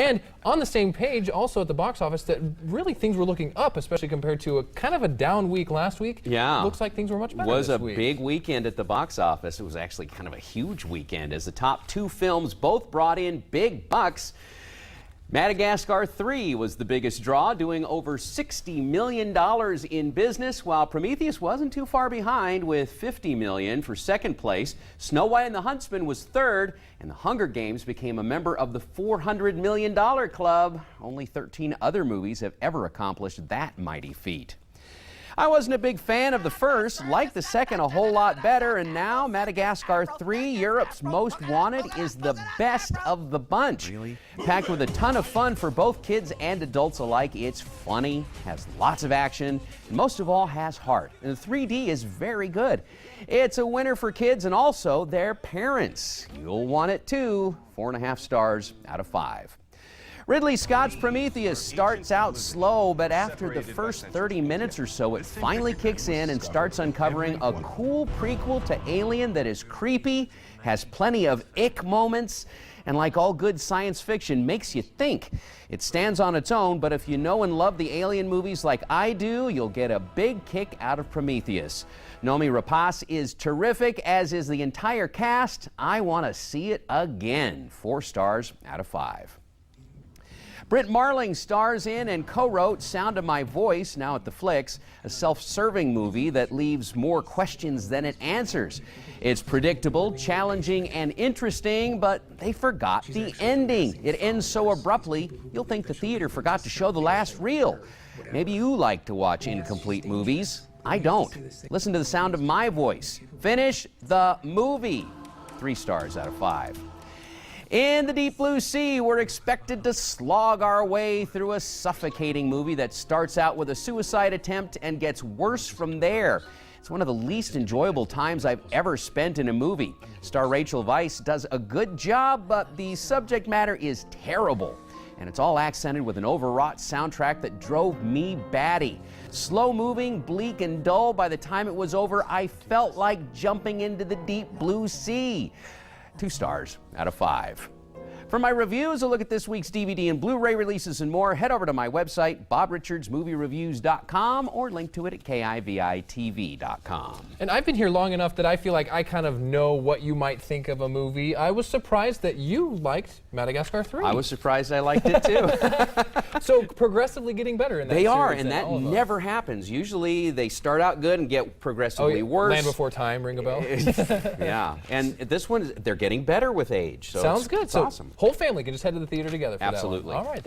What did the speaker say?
And on the same page, also at the box office, that really things were looking up, especially compared to a kind of a down week last week. Yeah. Looks like things were much better Was this a week. big weekend at the box office. It was actually kind of a huge weekend as the top two films both brought in big bucks. Madagascar 3 was the biggest draw, doing over $60 million in business, while Prometheus wasn't too far behind with $50 million for second place. Snow White and the Huntsman was third, and The Hunger Games became a member of the $400 million club. Only 13 other movies have ever accomplished that mighty feat. I wasn't a big fan of the first, liked the second a whole lot better, and now Madagascar 3, Europe's most wanted, is the best of the bunch. Really? Packed with a ton of fun for both kids and adults alike. It's funny, has lots of action, and most of all has heart. And the 3D is very good. It's a winner for kids and also their parents. You'll want it too. 4.5 stars out of 5. Ridley Scott's Prometheus starts out slow, but after the first 30 minutes or so, it finally kicks in and starts uncovering a cool prequel to Alien that is creepy, has plenty of ick moments, and like all good science fiction, makes you think. It stands on its own, but if you know and love the Alien movies like I do, you'll get a big kick out of Prometheus. Noomi Rapace is terrific, as is the entire cast. I want to see it again. 4 stars out of 5. Britt Marling stars in and co-wrote Sound of My Voice, now at the Flicks, a self-serving movie that leaves more questions than it answers. It's predictable, challenging, and interesting, but they forgot the ending. It ends so abruptly, you'll think the theater forgot to show the last reel. Maybe you like to watch incomplete movies. I don't. Listen to the sound of my voice. Finish the movie. 3 stars out of 5. In the deep blue sea, we're expected to slog our way through a suffocating movie that starts out with a suicide attempt and gets worse from there. It's one of the least enjoyable times I've ever spent in a movie. Star Rachel Weisz does a good job, but the subject matter is terrible. And it's all accented with an overwrought soundtrack that drove me batty. Slow-moving, bleak, and dull. By the time it was over, I felt like jumping into the deep blue sea. 2 stars out of 5. For my reviews, a look at this week's DVD and Blu-ray releases and more, head over to my website, BobRichardsMovieReviews.com, or link to it at KIVI-TV.com. And I've been here long enough that I feel like I kind of know what you might think of a movie. I was surprised that you liked Madagascar 3. I was surprised I liked it too. So progressively getting better in that They are, series and than that all of us. never happens. Usually they start out good and get progressively worse. Land Before Time, ring a bell. Yeah, and this one, they're getting better with age. So Sounds good. It's So awesome. whole family can just head to the theater together for Absolutely. that one. All right.